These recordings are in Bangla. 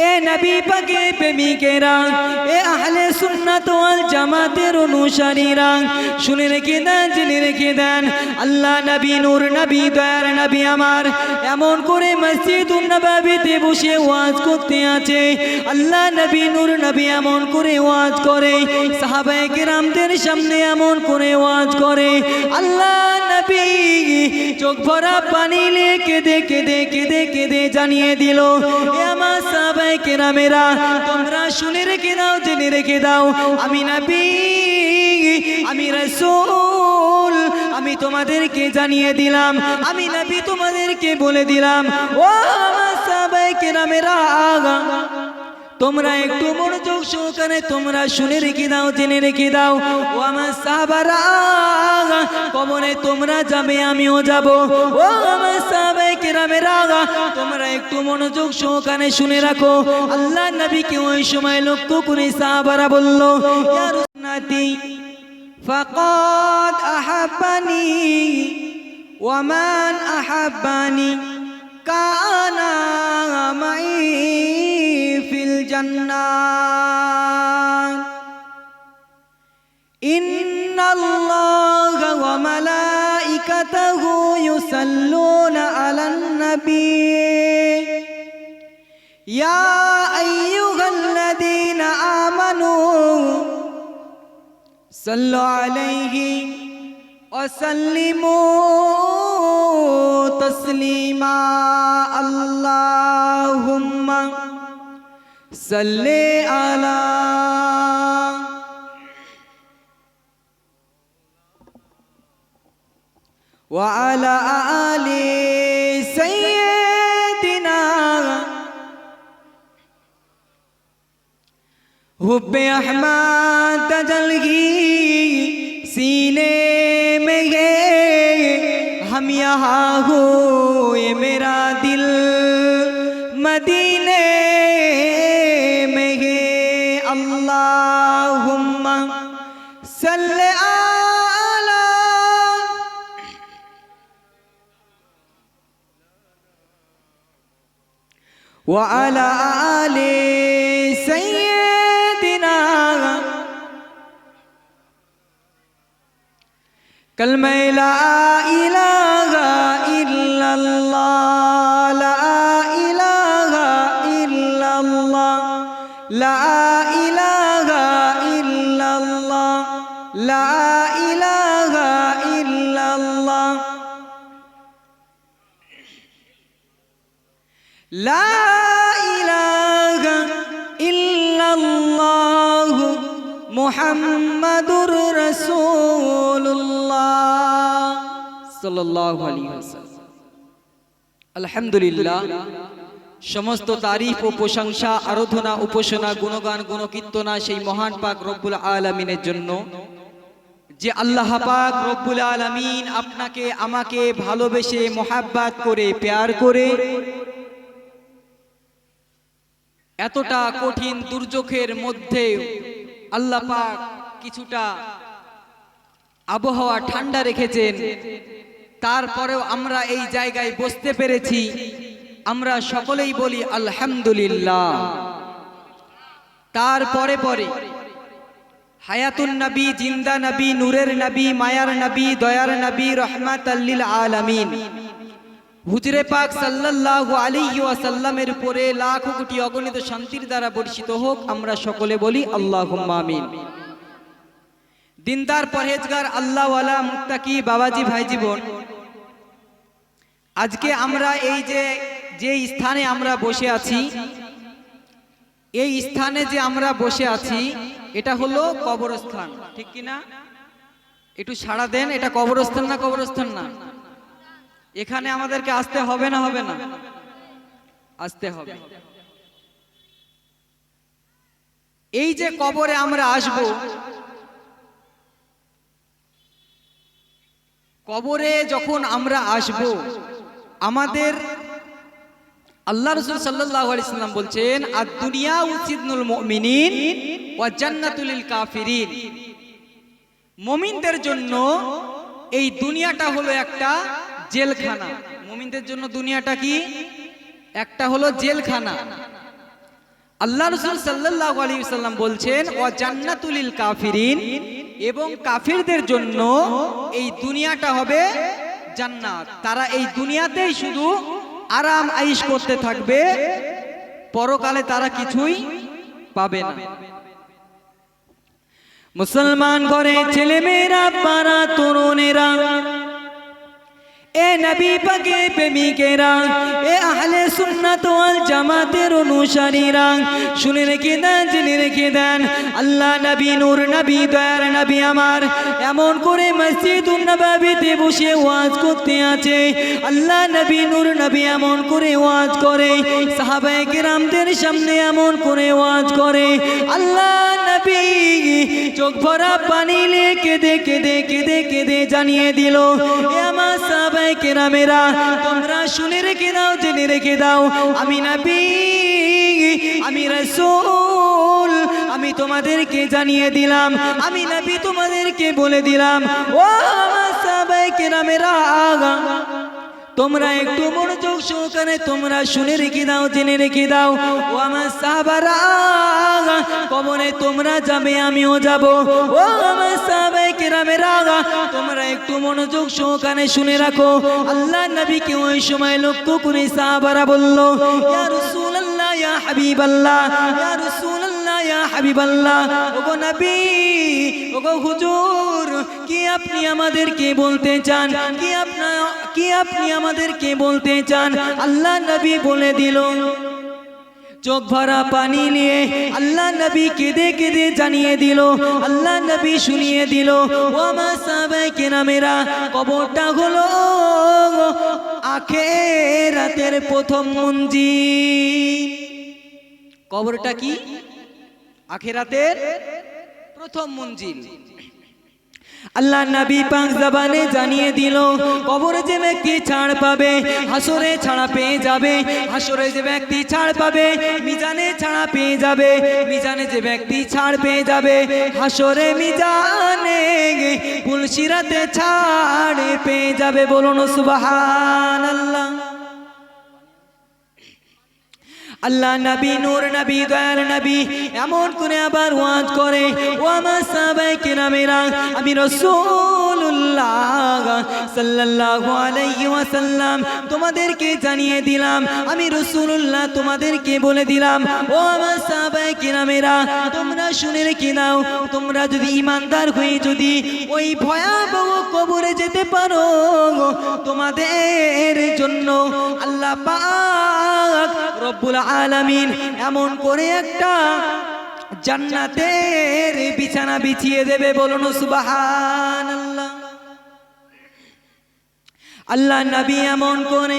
এ নবী পাকের প্রেমিকেরা, এ আহলে সুন্নাত ওয়াল জামাতের অনুসারীরা, শুনে রেখে দেন, জেনে রেখে দেন, আল্লাহ নবী, নূর নবী, দয়ার নবী আমার এমন করে মসজিদুন নববীতে বসে ওয়াজ করতে আছে। আল্লাহ নবী, নূর নবী এমন করে ওয়াজ করে, সাহাবায়ে কেরামদের সামনে এমন করে ওয়াজ করে। আল্লাহ নবী চোখ ভরা পানি নিয়ে কেঁদে কেঁদে কেঁদে কেঁদে জানিয়ে দিল, এ আমার সাহাবায়ে কেরামেরা, তোমরা শুনে রেখে দাও, জেনে রেখে দাও, আমি নবী, আমি রাসূল, আমি তোমাদেরকে জানিয়ে দিলাম, আমি নবী তোমাদেরকে বলে দিলাম, ও আমার সাহাবায়ে কেরামেরা, তোমরা একটু মনোযোগ সহকারে তোমরা শুনে রেখে দাও, জেনে রেখে দাও, ও আমার সাহাবারা, কবরে তোমরা যাবে, আমিও যাব। ও আমার সাহাবায়ে কেরামেরা, তোমরা একটু মনোযোগ সহকারে শুনে রাখো। আল্লাহ নবীকে ওই সময় লক্ষ্য করে সাহাবারা বলল, ইয়া রাসূলুল্লাহি ফাকাদ আহাব্বানি ওয়া মান আহাব্বানি কানা মাই ফিল জান্নাত ইন্নাল্লাহা ওয়া মালাইকাতাহু ইউসাল্লুনা আলান নবী ইয়া আইয়ুহাল্লাযীনা আমানু সাল্লু আলাইহি ওয়া সাল্লিমু তাসলিমা আল্লাহুম্মা সাল্লি আলা ওয়া আলা আলি সাইয়্যিদিনা हुब्बे अहमद तजल्गी सीने में है, हम यहाँ हो ये मेरा दिल मदीने में है। अल्लाहुम्मा सल्ले अला व अला आले सय्यदिना कलमे ला इलाहा इल्लल्लाह, ला इलाहा इल्लल्लाह, ला इलाहा इल्लल्लाह, ला इलाहा इल्लल्लाह, ला इलाहा इल्लल्लाह मुहम्मदुर रसूलुल्लाह সাল্লাল্লাহু আলাইহি ওয়াসাল্লাম। আলহামদুলিল্লাহ, সমস্ত তারিফ ও প্রশংসা, আরাধনা, উপাসনা, গুণগান, গুণকীর্তনা সেই মহান পাক রব্বুল আলামিনের জন্য, যে আল্লাহ পাক রব্বুল আলামিন আপনাকে আমাকে ভালোবেসে মোহাব্বত করে প্যার করে এতটা কঠিন দুর্যোগের মধ্যে আল্লাহ পাক কিছুটা আবহাওয়া ঠান্ডা রেখেছেন, তারপরেও আমরা এই জায়গায় বসতে পেরেছি। আমরা সকলেই বলি আলহামদুলিল্লাহ। তারপরে পরে হায়াতুন নবী, জিন্দা নবী, নূরের নবী, মায়ার নবী, দয়ার নবী, রহমাতাল লিল আলামিন হুজুরে পাক সাল্লাল্লাহু আলাইহি ওয়াসাল্লামের উপরে লাখ কোটি অগণিত শান্তির দ্বারা বর্ষিত হোক। আমরা সকলে বলি আল্লাহুম্মা আমিন। দিনদার পরহেজগার আল্লাহওয়ালা মুত্তাকি বাবাজি ভাই জীবন, আজকে আমরা এই যে স্থানে আমরা বসে আছি, এই স্থানে যে আমরা বসে আছি এটা হলো কবরস্থান, ঠিক কি না? একটু সাড়া দেন, এটা কবরস্থান না কবরস্থান না? এখানে আমাদেরকে আসতে হবে না হবে না? আসতে হবে। এই যে কবরে আমরা আসব, কবরে যখন আমরা আসব, আমাদের আল্লাহ রাসূল সাল্লাল্লাহু আলাইহি সাল্লাম বলছেন, আদ-দুনিয়া সিজনুল মুমিনিন ওয়া জান্নাতুল লিল কাফিরিন। মুমিনদের জন্য এই দুনিয়াটা হলো একটা জেলখানা। মুমিনদের জন্য দুনিয়াটা কি? একটা হলো জেলখানা। আল্লাহ রাসূল সাল্লাল্লাহু আলাইহি ওয়াসাল্লাম বলছেন ওয়া জান্নাতুল লিল কাফিরিন, এবং কাফিরদের জন্য এই দুনিয়াটা হবে জান্নাত। তারা এই দুনিয়াতেই শুধু আরাম আয়েশ করতে থাকবে, পরকালে তারা কিছুই পাবে না। মুসলমান ঘরে ছেলে মেয়েরা, পাড়া তরুণেরা, এ নবী পাকের প্রেমিকেরা, এ আহলে সুন্নাত ওয়াল জামাতের অনুসারীরা, শুনে রেখে দেন, জেনে রেখে দেন, আল্লাহ নবী, নূর নবী, দয়ার নবী আমার এমন করে মসজিদুন নববীতে বসে ওয়াজ করতে আছে। আল্লাহ নবী, নূর নবী এমন করে ওয়াজ করে, সাহাবায়ে কেরামদের সামনে এমন করে ওয়াজ করে। আল্লাহ নবী চোখ ভরা পানি নিয়ে কেঁদে কেঁদে কেঁদে কেঁদে জানিয়ে দিল, এ আমার সাহাবায়ে কেরামেরা, তোমরা শুনে রেখে দাও, জেনে রেখে দাও, আমি নবী, আমি রাসূল, আমি তোমাদেরকে জানিয়ে দিলাম, আমি নবী তোমাদেরকে বলে দিলাম, ও আমার সাহাবায়ে কেরামেরা, তোমরা একটু মনোযোগ সহকারে তোমরা শুনে রেখে দাও, জেনে রেখে দাও, ও আমার সাহাবারা, কবরে তোমরা যাবে, আমিও যাব। ও আমার সাহাবায়ে কেরামেরা, তোমরা একটু মনোযোগ সহকারে শুনে রাখো। আল্লাহ নবীকে ওই সময় লক্ষ্য করে সাহাবারা বলল, ইয়া রাসূলুল্লাহ, ইয়া হাবিবাল্লাহ, ইয়া রাসূলুল্লাহ, ইয়া হাবিবাল্লাহ, ওগো নবী, ওগো হুজুর, কি আপনি আমাদেরকে বলতে চান? কি আপনি আমাদেরকে বলতে চান? আল্লাহ নবী বলে দিল, চোখ ভরা পানি নিয়ে আল্লাহ নবী কেঁদে কেঁদে জানিয়ে দিল, আল্লাহ নবী শুনিয়ে দিল, ও আমার সাহাবায়ে কেরামেরা, কবরটা হলো আখিরাতের প্রথম মঞ্জিল। কবরটা কি? আখিরাতের প্রথম মঞ্জিল। আল্লাহ নবী পাক জবানে জানিয়ে দিল, কবরে যে ব্যক্তি ছাড় পাবে, হাসরে ছাড়া পেয়ে যাবে, হাসরে যে ব্যক্তি ছাড় পাবে, মিজানে ছাড়া পেয়ে যাবে, মিজানে যে ব্যক্তি ছাড় পেয়ে যাবে, হাসরে মিজানে পুলসিরাতে ছাড় পেয়ে যাবে। বলুন সুবহানাল্লাহ। আল্লাহ নবী, নূর নবী, দয়ার নবী এমন করে আবার ওয়াজ করে, ও আমার সাহাবায়ে কেরামেরা, আমি রাসূলুল্লাহ সাল্লাল্লাহু আলাইহি ওয়াসাল্লাম তোমাদেরকে জানিয়ে দিলাম, আমি রাসূলুল্লাহ তোমাদেরকে বলে দিলাম, ও আমার সাহাবায়ে কেরামেরা, তোমরা শুনে রেখে নাও, তোমরা যদি ঈমানদার হয়ে যদি ওই ভয়াবহ কবরে যেতে পারো, তোমাদের জন্য আল্লাহ পাক রব্বুল আলামিন এমন করে একটা জান্নাতের বিছানা বিছিয়ে দেবে। বলুন সুবহানাল্লাহ। আল্লাহ নবী এমন করে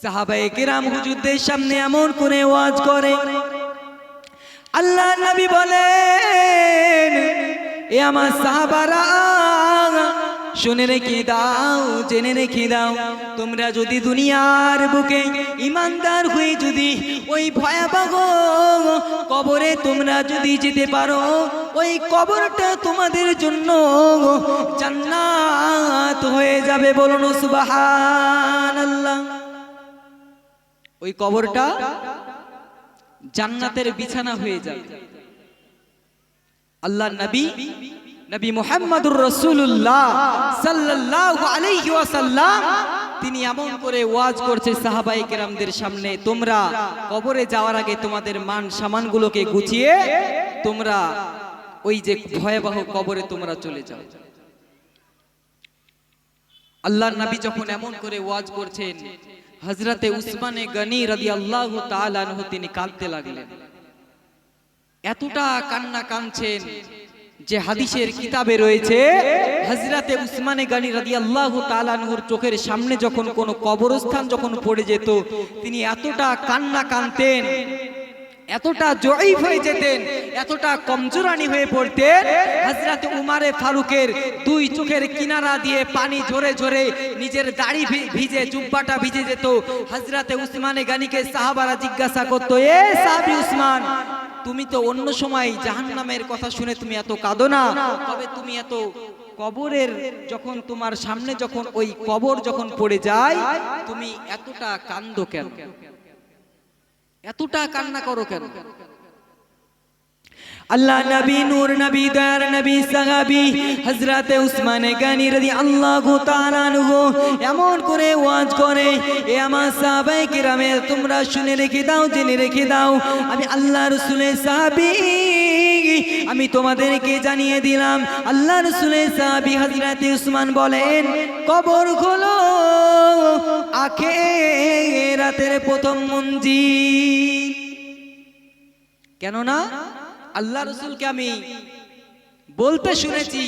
সাহাবায়ে কেরাম হুজুরদের সামনে এমন করে ওয়াজ করে। আল্লাহ নবী বলেন, এ আমার সাহাবারা, শুনে রেখে দাও, জেনে রেখে দাও, তোমরা যদি দুনিয়ার বুকে ঈমানদার হয়ে যদি ওই ভয়াবহ কবরে তোমরা যদি যেতে পারো, ওই কবরটা তোমাদের জন্য জান্নাত হয়ে যাবে। বলুন সুবহানাল্লাহ। ওই কবরটা জান্নাতের বিছানা হয়ে যাবে। আল্লাহ নবী, নবী মুহাম্মদুর রাসূলুল্লাহ সাল্লাল্লাহু আলাইহি ওয়াসাল্লাম তিনি এমন করে ওয়াজ করছে সাহাবায়ে কেরামদের সামনে, তোমরা কবরে যাওয়ার আগে তোমাদের মান সামানগুলোকে গুছিয়ে তোমরা ওই যে ভয়াবহ কবরে তোমরা চলে যাও। আল্লাহর নবী যখন এমন করে ওয়াজ করছেন, হযরতে উসমানে গনি রাদিয়াল্লাহু তাআলা আনহু তিনি কাঁদতে লাগলেন। এতটা কান্না কাঁদছেন যে হাদিসের কিতাবে রয়েছে, হযরতে উসমানে গনি রাদিয়াল্লাহু তাআলা আনহুর চোখের সামনে যখন কোনো কবরস্থান যখন পড়ে যেত, তিনি এতটা কান্না কাঁদতেন, এতটা জয়ীফ হয়ে যেতেন, এতটা কমজোরানি হয়ে পড়তেন, হযরত উমারে ফারুকের দুই চোখের কিনারা দিয়ে পানি ঝরে ঝরে নিজের দাড়ি ভিজে, জুব্বাটা ভিজে যেত। হযরত উসমানে গনিকে সাহাবারা জিজ্ঞাসা করতো, এ সাহাবী উসমান, তুমি তো অন্য সময় জাহান্নামের কথা শুনে তুমি এত কাঁদো না, তবে তুমি এত কবরের যখন তোমার সামনে যখন ওই কবর যখন পড়ে যায় তুমি এতটা কাঁদো কেন? এতটা কান্না করো কেন? আল্লাহ নবী নূর নবী দয়ার নবী সাহাবী হযরতে উসমান গনি রাদিয়াল্লাহু তাআলা আনহু এমন করে ওয়াজ করে, এ আমার সাহাবায়ে কিরামে তোমরা শুনে রেখে দাও, জেনে রেখে দাও, আমি আল্লাহ রাসূলের সাহাবী, আমি তোমাদেরকে জানিয়ে দিলাম। আল্লাহ রাসূলের সাহাবী হযরতে উসমান বলেন, কবর খোলো আখিরাতের প্রথম মঞ্জিল। কেননা আল্লাহ রসুলকে আমি বলতে শুনেছি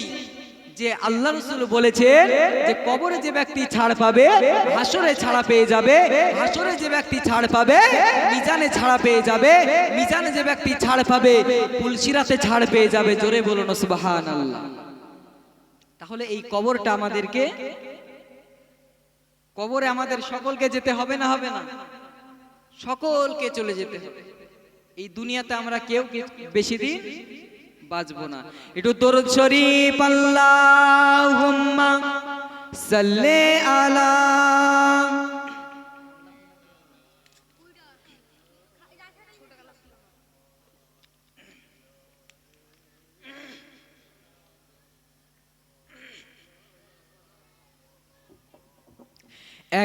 যে আল্লাহ রসুল বলেছেন যে কবরে যে ব্যক্তি ছাড় পাবে হাসরে ছাড়া পেয়ে যাবে, হাসরে যে ব্যক্তি ছাড় পাবে মিজানে ছাড়া পেয়ে যাবে, মিজানে যে ব্যক্তি ছাড় পাবে পুলসিরাতে ছাড় পেয়ে যাবে। জোরে বলুন সুবহানাল্লাহ। তাহলে এই কবরটা আমাদেরকে, কবরে আমাদের সকলকে যেতে হবে না? হবে না? সকলকে চলে যেতে হবে। এই দুনিয়াতে আমরা কেউ বেশি দিন বাঁচবো না। একটু দরুদ শরীফ আল্লাহুম্মা সাল্লি আলা।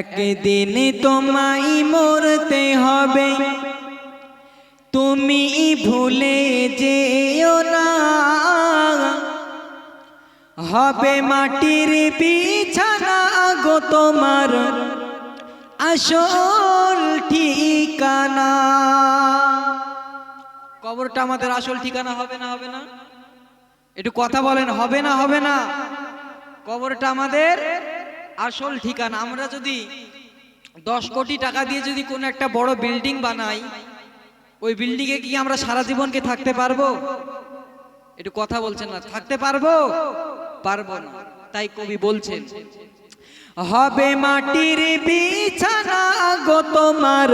একদিন তোমায় মরতে হবে, তুমি ভুলে যেও না, হবে মাটির বিছানা গো তোমার আসল ঠিকানা। কবরটা আমাদের আসল ঠিকানা হবে না? হবে না? একটু কথা বলেন, হবে না? হবে না? কবরটা আমাদের আসল ঠিকানা। আমরা যদি 10 কোটি টাকা দিয়ে যদি কোনো একটা বড় বিল্ডিং বানাই, ওই বিল্ডিং এ কি আমরা সারা জীবন কি থাকতে পারবো? একটু কথা বলছেন না, থাকতে পারবো? পারবো না। তাই কবি বলছেন, হবে মাটির বিছানা গো তোমার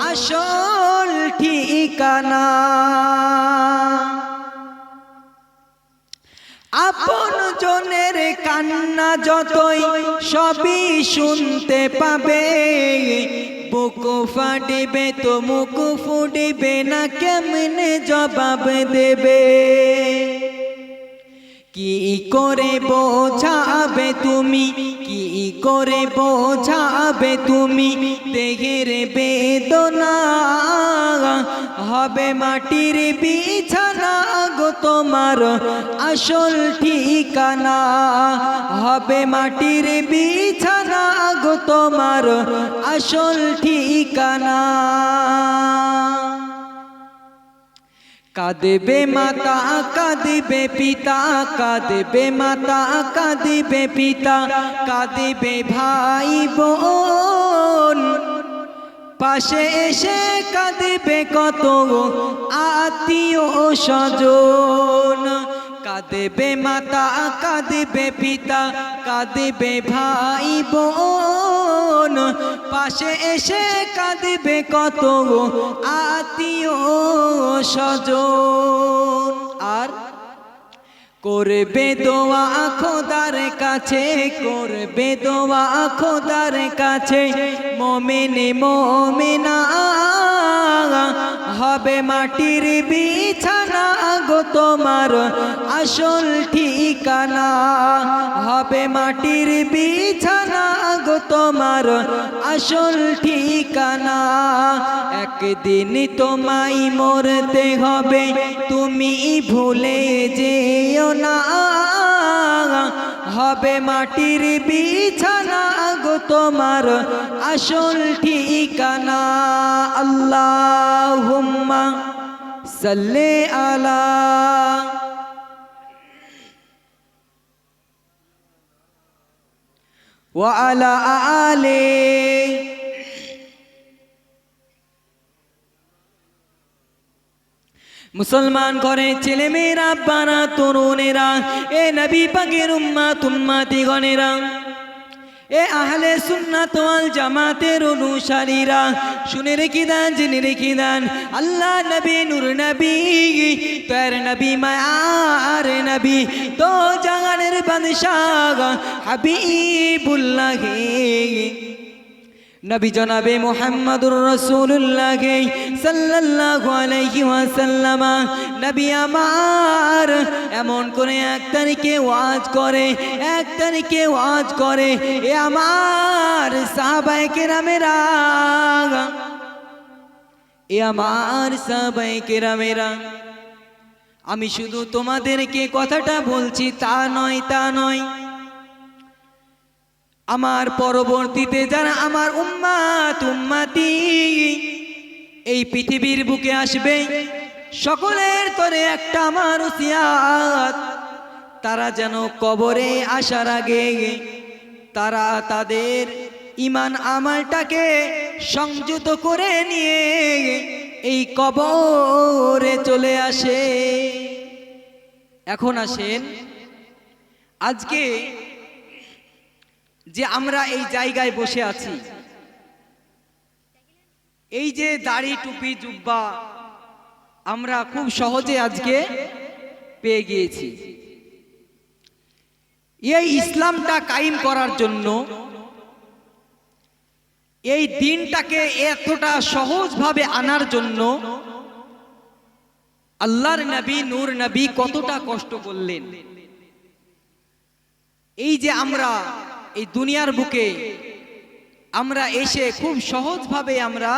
আসল ঠিকানা। আপন জনের কান্না যতই সবই শুনতে পাবে, বুক ফাটিবে তো মুখ ফুটিবে না, কেমনে জবাব দেবে? কি করে বোঝাবে তুমি, কি করে বোঝাবে তুমি দেহের বেদনা? হবে মাটির বিছানা গো তোমার আসল ঠিকানা, হবে মাটির বিছানা গো তোমার আসল ঠিকানা। কাঁদবে মাতা কাঁদবে পিতা, কাঁদবে মাতা কাঁদবে পিতা, কাঁদবে ভাই বোন, পাশে এসে কাঁদবে কত আত্মীয় স্বজন। কাঁদবে মাতা কাঁদবে পিতা, কাঁদবে ভাই বোন, পাশে এসে কাঁদবে কত আত্মীয় স্বজন। আর করবে দোয়া খোদার কাছে, করবে দোয়া খোদার কাছে মুমিন মুমিনা, হবে মাটির বিছানা গো তোমার আসল ঠিকানা, হবে মাটির বিছানা গো তোমার আসল ঠিকানা। একদিন তোমায় মরতে হবে, তুমি ভুলে যেও না, হবে মাটির বিছানা গো তোমার আসল ঠিকানা। আল্লাহুম্মা সাল্লি আলা। ওয়া আলা আলি। মুসলমান ঘরে ছেলে মেয়েরা, বারা তরুণেরা, এ নবী পাকের উম্মাত উম্মাতি গণেরা, এ আহলে সুন্নাত ওয়াল জামাতের অনুসারীরা, শুনে রেখে দেন, জেনে রেখে দেন, আল্লাহ নবী নূর নবী তোর নবী মায়ার নবী তো জাহানের বাদশাহ হাবিবুল্লাহ নবী জনাবে মুহাম্মদুর রাসূলুল্লাহ সাল্লাল্লাহু আলাইহি ওয়াসাল্লাম নবী আমার এমন করে এক তারিখে ওয়াজ করে, এক তারিখে ওয়াজ করে। এ আমার সাহাবায়ে কেরামেরা, এ আমার সাহাবায়ে কেরামেরা, আমি শুধু তোমাদেরকে কথাটা বলছি তা নয়, তা নয়, আমার পরবর্তীতে যারা আমার উম্মাত উম্মতি এই পৃথিবীর বুকে আসবে, সকলের তরে একটা আমার ওসিয়াত, তারা যেন কবরে আসার আগে তারা তাদের ঈমান আমলটাকে সংযত করে নিয়ে এই কবরে চলে আসে। এখন আসেন, আজকে যে আমরা এই জায়গায় বসে আছি, এই যে দাড়ি টুপি জুব্বা আমরা খুব সহজে আজকে পেয়ে গিয়েছি। এই ইসলামটা কায়েম করার জন্য, এই দিনটাকে এতটা সহজভাবে আনার জন্য আল্লাহর নবী নূর নবী কতটা কষ্ট করলেন। এই যে আমরা এই দুনিয়ার বুকে আমরা এসে খুব সহজভাবে আমরা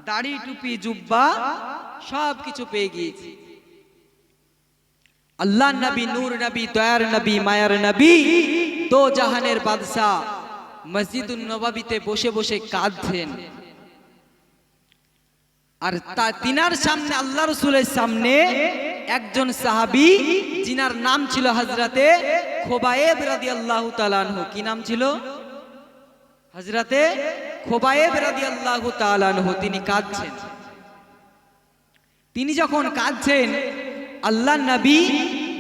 দাড়ি টুপি জুব্বা সব কিছু পেয়ে গিয়েছি। আল্লাহ নবী নূর নবী দয়ার নবী মায়ার নবী দো জাহানের বাদশা মসজিদুন নববীতে বসে বসে কাঁদছেন, আর তিনার সামনে আল্লাহ রাসূলের সামনে একজন সাহাবী যিনার নাম ছিল হযরতে খোবায়েব রাদিয়াল্লাহু তাআলা আনহু। কি নাম ছিল? হযরতে খোবায়েব রাদিয়াল্লাহু তাআলা আনহু। তিনি কাঁদছেন। তিনি যখন কাঁদছেন, আল্লাহ নবী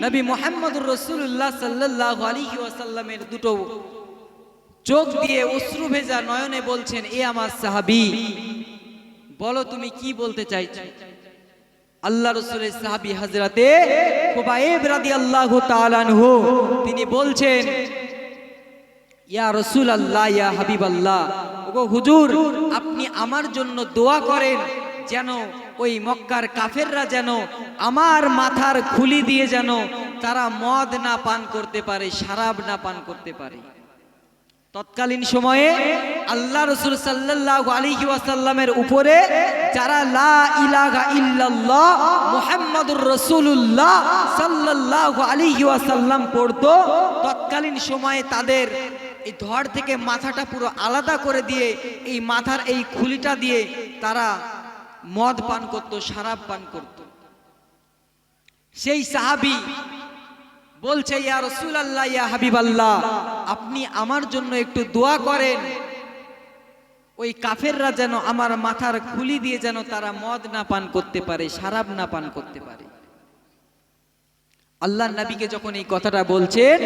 নবী মুহাম্মদুর রাসূলুল্লাহ সাল্লাল্লাহু আলাইহি ওয়াসাল্লামের দুটো চোখ দিয়ে অশ্রু ভেজা নয়নে বলছেন, এ আমার সাহাবী, বলো তুমি কি বলতে চাইছো? আল্লাহ রাসূলের সাহাবী হযরতে খুবাইব রাদিয়াল্লাহু তাআলা আনহু তিনি বলছেন, ইয়া রাসূলুল্লাহ, ইয়া হাবিবাল্লাহ, ওগো হুজুর, আপনি আমার জন্য দোয়া করেন যেন ওই মক্কার কাফেররা যেন আমার মাথার খুলি দিয়ে যেন তারা মদ না পান করতে পারে, শরাব না পান করতে পারে। তৎকালীন সময়ে আল্লাহ রাসূল সাল্লাল্লাহু আলাইহি ওয়াসাল্লামের উপরে যারা লা ইলাহা ইল্লাল্লাহ মুহাম্মাদুর রাসূলুল্লাহ সাল্লাল্লাহু আলাইহি ওয়াসাল্লাম পড়তো, তৎকালীন সময়ে তাদের এই ধড় থেকে মাথাটা পুরো আলাদা করে দিয়ে এই মাথার এই খুলিটা দিয়ে তারা মদ পান করত, শরাব পান করত। সেই সাহাবী বলছে, ইয়া রাসূলুল্লাহ, ইয়া হাবিবাল্লাহ, আপনি আমার জন্য একটু দোয়া করেন, ওই কাফেররা যেন আমার মাথার খুলি দিয়ে যেন তারা মদ না পান করতে পারে, শরাব না পান করতে পারে। আল্লাহর নবীকে যখন এই কথাটা বলছেন,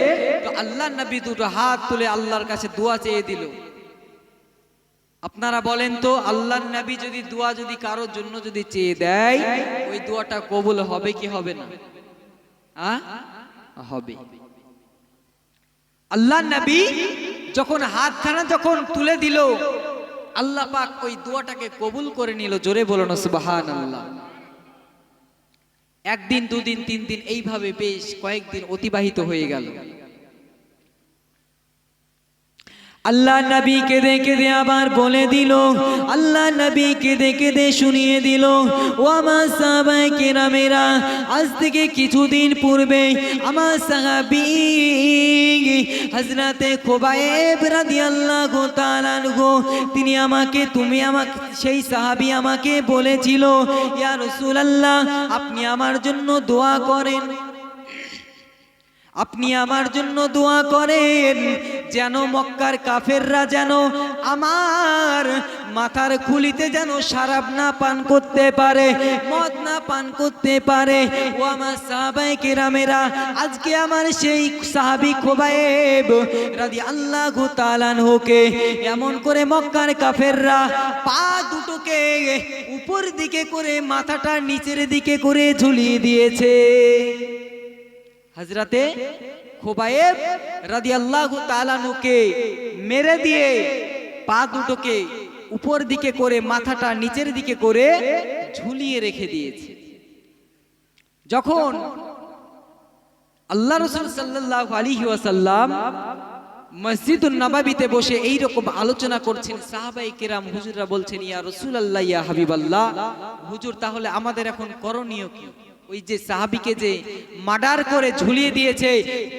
তো আল্লাহর নবী দুটো হাত তুলে আল্লাহর কাছে দোয়া চেয়ে দিল। আপনারা বলেন তো, আল্লাহর নবী যদি দোয়া যদি কারোর জন্য যদি চেয়ে দেয়, ওই দোয়াটা কবুল হবে কি হবে না? হবে। আল্লাহর নবী যখন হাতখানা যখন তুলে দিল, আল্লাহ পাক ওই দোয়াটাকে কবুল করে নিল। জোরে বলুন সুবহানাল্লাহ। একদিন, দুদিন, 3 দিন এইভাবে বেশ কয়েকদিন অতিবাহিত হয়ে গেল। আল্লাহ নবী কেঁদে কেঁদে আবার বলে দিল, আল্লাহ নবী কেঁদে কেঁদে শুনিয়ে দিল, ও আমার সাহাবায়ে কেরামেরা, আজ থেকে কিছুদিন পূর্বে আমার সাহাবী হযরতে খুবাইব রাদিয়াল্লাহু তাআলা আনহু তিনি আমাকে, সেই সাহাবী আমাকে বলেছিল, ইয়া রাসূলুল্লাহ, আপনি আমার জন্য দোয়া করেন, আপনি আমার জন্য দোয়া করেন যেন মক্কার কাফেররা যেন আমার মাথার খুলিতে যেন শরাব না পান করতে পারে, মদ না পান করতে পারে। ও আমার সাহাবায়ে কেরামেরা, আজকে আমার সেই সাহাবী খুবাইব রাদিয়াল্লাহু তাআলা আনহুকে এমন করে মক্কার কাফেররা পা দুটোকে উপর দিকে করে মাথাটা নিচের দিকে করে ঝুলিয়ে দিয়েছে। হযরতে খুবাইব রাদিয়াল্লাহু তাআলা আনহুকে মেরে দিয়ে পা দুটোকে উপর দিকে করে মাথাটা নিচের দিকে করে ঝুলিয়ে রেখে দিয়েছে। যখন আল্লাহ রাসূল সাল্লাল্লাহু আলাইহি ওয়াসাল্লাম মসজিদুন নববীতে বসে এই রকম আলোচনা করছেন, সাহাবায়ে কেরাম হুজুররা বলছেন, ইয়া রাসূলুল্লাহ, ইয়া হাবিবাল্লাহ, হুজুর তাহলে আমাদের এখন করণীয় কি? ওই যে সাহাবীকে যে মার্ডার করে ঝুলিয়ে দিয়েছে,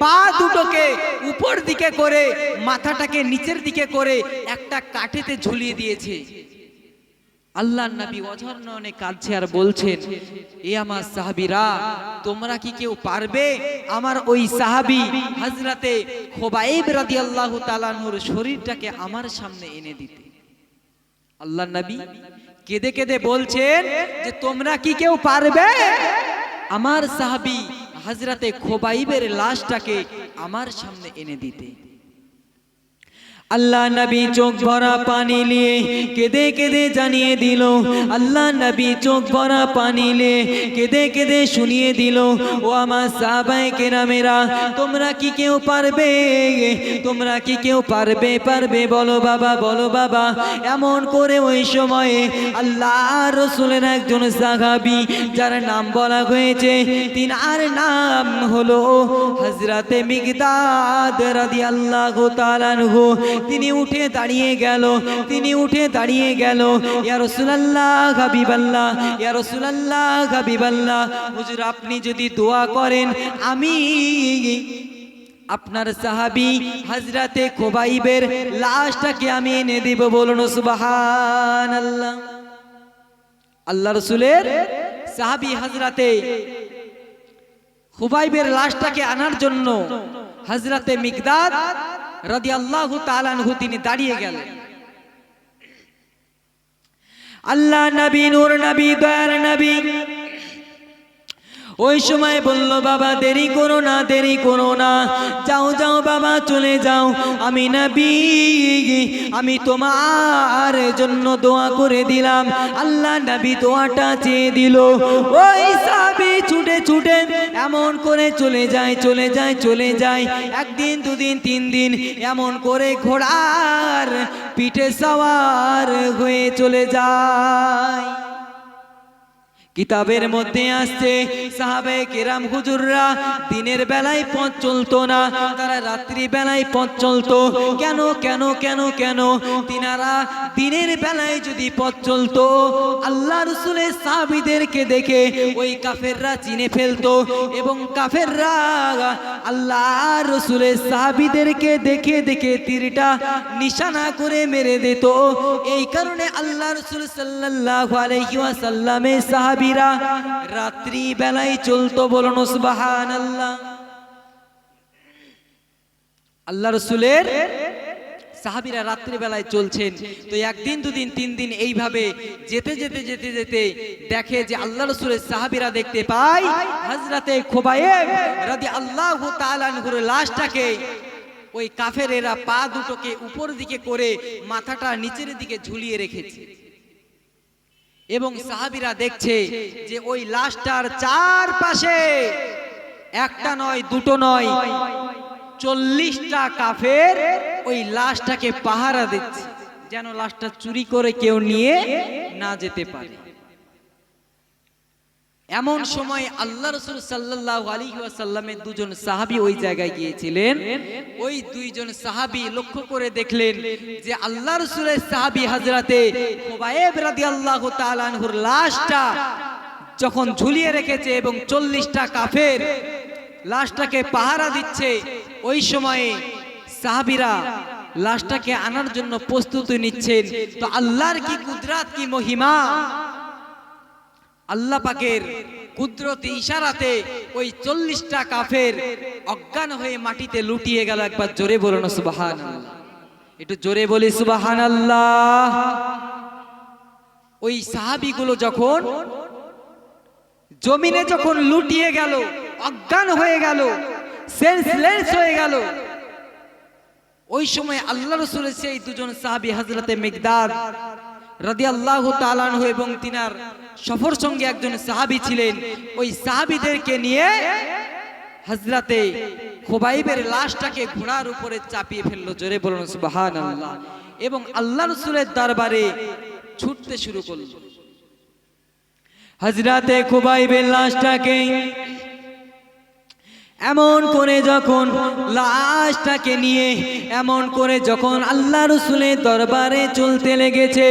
পা দুটোকে উপর দিকে করে মাথাটাকে নিচের দিকে করে একটা কাঠেতে ঝুলিয়ে দিয়েছে। আল্লাহর নবী অঝর নয়নে কাঁদছে আর বলছেন, এ আমার সাহাবীরা, তোমরা কি কেউ পারবে আমার ওই সাহাবী হযরতে খুবাইব রাদিয়াল্লাহু তাআলা আনহুর শরীরটাকে আমার সামনে এনে দিতে? আল্লাহর নবী কেঁদে কেঁদে বলছেন যে তোমরা কি কেউ পারবে আমার সাহাবী হযরতে খুবাইবের লাশটাকে আমার সামনে এনে দিতে? আল্লাহ নবী চোখ ভরা পানি নিয়ে কেঁদে কেঁদে জানিয়ে দিল, আল্লাহ নবী চোখ ভরা পানি নিয়ে কেঁদে কেঁদে শুনিয়ে দিল, ও আমার সাহাবায়ে কেরামেরা, তোমরা কি কেউ পারবে? তোমরা কি কেউ পারবে? পারবে বলো বাবা, বলো বাবা। এমন করে ওই সময়ে আল্লাহর রাসূলের একজন সাহাবী যার নাম বলা হয়েছে, তিনার নাম হলো হযরতে মিকদাদ রাদিয়াল্লাহু তাআলা আনহু। তিনি উঠে দাঁড়িয়ে গেল, তিনি উঠে দাঁড়িয়ে গেল, ইয়া রাসূলুল্লাহ, হাবিবাল্লাহ, ইয়া রাসূলুল্লাহ, হাবিবাল্লাহ, হুজুর আপনি যদি দোয়া করেন আমি আপনার সাহাবী হযরতে খুবাইবের লাশটাকে আমি এনে দেব। বলুন সুবহানাল্লাহ। আল্লাহ রাসূলের সাহাবী হযরতে খুবাইবের লাশটাকে আনার জন্য হযরতে মিকদাদ রাদিয়াল্লাহু তাআলা আনহু তিনি দাঁড়িয়ে গেলেন। আল্লাহ নবী, নূর নবী, দয়ার নবী ওই সময় বলল, বাবা দেরি করো না, দেরি করো না, যাও যাও বাবা চলে যাও, আমি নবী আমি তোমার জন্য দোয়া করে দিলাম। আল্লাহ নবী দোয়াটা চেয়ে দিল। ওই সাহাবী ছুটে ছুটে এমন করে চলে যায়, চলে যায়, চলে যায়, একদিন দুদিন তিন দিন এমন করে ঘোড়ার পিঠে সওয়ার হয়ে চলে যায়। কিতাবের মধ্যে আসছে সাহাবায়ে কেরাম হুজুররা দিনের বেলায় পথ চলতো না, তারা রাত্রি বেলায় পথ চলতো। কেন কেন কেন কেন? তিনারা দিনের বেলায় যদি পথ চলতো, আল্লাহ রাসূলের সাহাবীদেরকে দেখে ওই কাফেররা চিনে ফেলতো এবং কাফেররা আল্লাহ রাসূলের সাহাবীদেরকে দেখে দেখে তীরটা নিশানা করে মেরে দিত। এই কারণে আল্লাহ রাসূল সাল্লাল্লাহু আলাইহি ওয়াসাল্লামের সাহাবী রাত্রি বেলায় চলতো। বলুন সুবহানাল্লাহ। আল্লাহ রাসূলের সাহাবীরা রাত্রি বেলায় চলছেন। তো একদিন দুদিন তিন দিন এইভাবে যেতে যেতে যেতে যেতে দেখে যে আল্লাহ রাসূলের সাহাবীরা দেখতে পায় হযরতে খুবাইব রাদিয়াল্লাহু তাআলা আনহুর লাশটাকে ওই কাফেরেরা পা দুটোকে উপর দিকে করে মাথাটা নিচের দিকে ঝুলিয়ে রেখেছে এবং সাহাবীরা দেখছে যে ওই লাশটার চারপাশে একটা নয়, দুটো নয়, 40টা কাফের ওই লাশটাকে পাহারা দিচ্ছে, যেন লাশটা চুরি করে কেউ নিয়ে না যেতে পারে। এমন সময় আল্লাহ রাসূল সাল্লাল্লাহু আলাইহি ওয়াসাল্লামের দুজন সাহাবী ওই জায়গায় গিয়েছিলেন। ওই দুইজন সাহাবী লক্ষ্য করে দেখলেন যে আল্লাহ রাসূলের সাহাবী হযরতে খুবাইব রাদিয়াল্লাহু তাআলা আনহুর লাশটা যখন ঝুলিয়ে রেখেছে এবং 40টা কাফের লাশটাকে পাহারা দিচ্ছে, ওই সময়ে সাহাবীরা লাশটাকে আনার জন্য প্রস্তুতি নিচ্ছেন। তো আল্লাহর কি কুদরত, কি মহিমা! আল্লাহ পাকের কুদরতি ইশারাতে ওই 40টা কাফের অজ্ঞান হয়ে মাটিতে লুটিয়ে গেল। একবার জোরে বলুন সুবহানাল্লাহ, একটু জোরে বলি সুবহানাল্লাহ। ওই সাহাবীগুলো যখন জমিনে যখন লুটিয়ে গেল, অজ্ঞান হয়ে গেল, সেন্সলেস হয়ে গেল, ওই সময় আল্লাহ রাসূলের সেই দুজন সাহাবী হযরতে মিকদাদ রাদিয়াল্লাহু তাআলা আনহু এবং তিনার সফর সঙ্গে একজন সাহাবী ছিলেন, ওই সাহাবীদেরকে নিয়ে হযরতে খুবাইবের লাশটাকে ঘোড়ার উপরে চাপিয়ে ফেললো। জোরে বলুন সুবহানাল্লাহ। এবং আল্লাহ রাসূলের দরবারে ছুটতে শুরু করল। হযরতে খুবাইবের লাশটাকে এমন করে যখন লাশটাকে নিয়ে এমন করে যখন আল্লাহ রাসূলের দরবারে চলতে লেগেছে,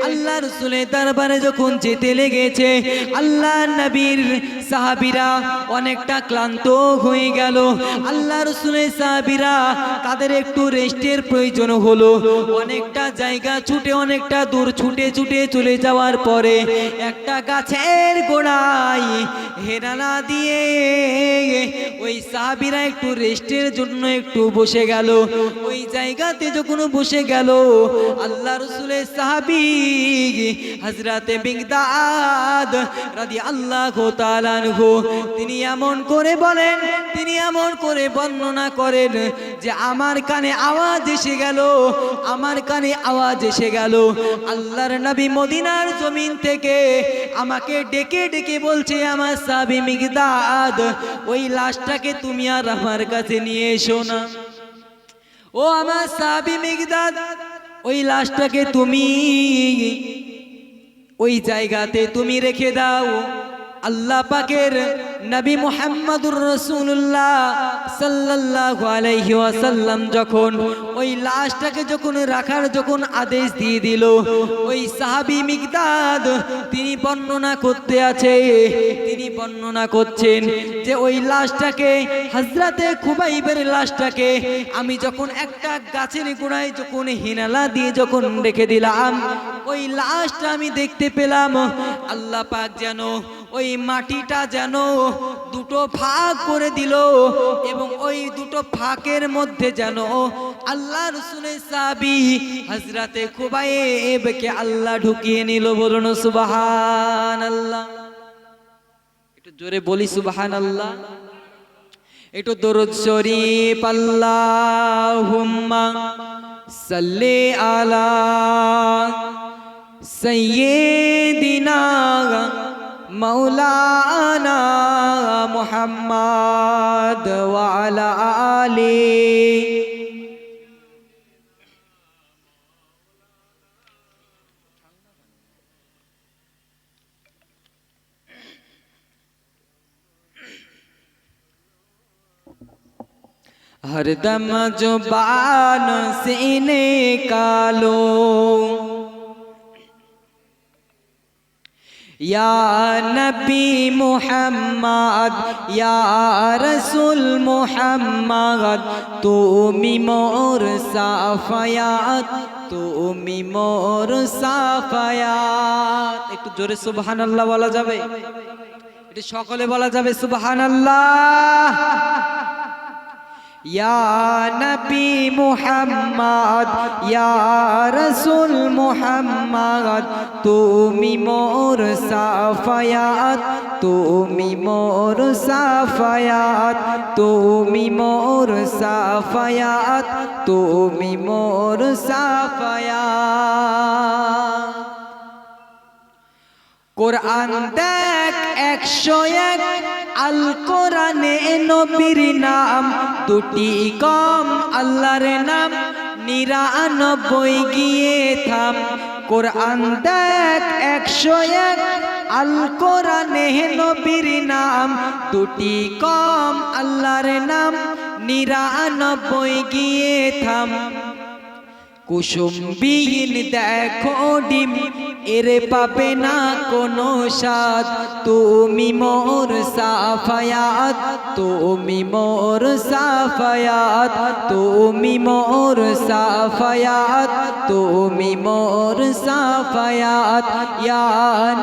আল্লাহ রাসূলের দরবারে যখন যেতে লেগেছে, আল্লাহ নবীর সাহাবীরা অনেকটা ক্লান্ত হয়ে গেল। আল্লাহ রাসূলের সাহাবীরা তাদের একটু রেস্টের প্রয়োজন হলো। অনেকটা জায়গা ছুটে অনেকটা দূর ছুটে ছুটে চলে যাওয়ার পরে একটা গাছের গোড়ায় হেলানা দিয়ে ওই সাহাবীরা একটু রেস্টের জন্য একটু বসে গেল। ওই জায়গাতে যখন বসে গেল, আল্লাহ রাসূলের সাহাবী হযরতে মিকদাদ রাদিয়াল্লাহু তাআলা আনহু তিনি এমন করে বলেন, তিনি এমন করে বর্ণনা করেন যে আমার কানে আওয়াজ এসে গেল, আমার কানে আওয়াজ এসে গেল। আল্লাহর নবী মদিনার জমিন থেকে আমাকে ডেকে ডেকে বলছে, আমার সাহাবী মিকদাদ ওই লাশটাকে তুমি আর আমার কাছে নিয়ে এসো না। ও আমার সাহাবী মিকদাদ, ওই লাশটাকে তুমি ওই জায়গাতে তুমি রেখে দাও। আল্লাহ পাকের নবী মুহাম্মদুর রাসূলুল্লাহ সাল্লাল্লাহু আলাইহি ওয়াসাল্লাম যখন ওই লাশটাকে যখন রাখার যখন আদেশ দিয়ে দিল, ওই সাহাবী মিকদাদ তিনি বর্ণনা করতে আছে, তিনি বর্ণনা করছেন যে ওই লাশটাকে হযরতে খুবাইবের লাশটাকে আমি যখন একটা গাছের গোড়ায় যখন হিনালা দিয়ে যখন রেখে দিলাম, ওই লাশটা আমি দেখতে পেলাম আল্লাহ পাক যেন ওই মাটিটা যেন দুটো ভাগ করে দিল এবং ওই দুটো ফাঁকের মধ্যে যেন আল্লাহ রাসূলের সাহাবী হযরতে খুবাইবকে আল্লাহ ঢুকিয়ে নিল। বলুন সুবহানাল্লাহ। একটু জোরে বলি সুবহানাল্লাহ। একটু দরুদ শরীফ আল্লাহুম্মা সাল্লি আলা সাইয়্যিদিনা মৌলানা মুহাম্মদ ওয়া আলা আলি। हरदम जुबान से निकालो या नबी मुहम्मद या रसूल मुहम्मद तुमी मोर साफायात तुमी मोर साफायात। একটু জোরে সুবহানাল্লাহ বলা যাবে? একটু সকলে বলা যাবে সুবহানাল্লাহ। या नबी मुहम्मद या रसूल मुहम्मद तुमी मोर साफायात तुमी मोर साफायात तुमी मोर साफायात तुमी मोर साफायात। कुरान देख 101 আল কোরআনে নবীর নাম দুটি কম, আল্লাহর নাম 99 গিয়ে থাম। কোরআন দেখ 101 আল কোরআনে নবীর নাম দুটি কম, আল্লাহর নাম 99 গিয়ে থাম। কুসুমবিহীন দেখো ডিম এর পাবে না কোনো স্বাদ, তুমি মোর সাফায়াত তুমি মোর সাফায়াত তুমি মোর সাফায়াত তুমি মোর সাফায়াত। ইয়া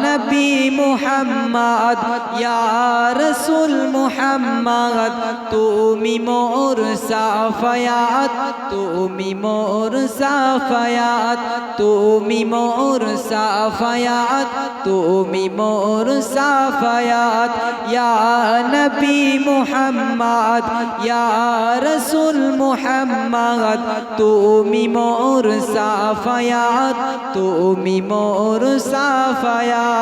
নবী মুহাম্মদ ইয়া রাসূল মুহাম্মদ তুমি মোর সাফায়াত তুমি মোর সাফায়াত তুমি মোর সাফায়াত তুমি মোর সাফায়াত। ইয়া নবী মুহাম্মদ ইয়া রাসূল মুহাম্মদ তুমি মোর সাফায়াত তুমি মোর সাফায়াত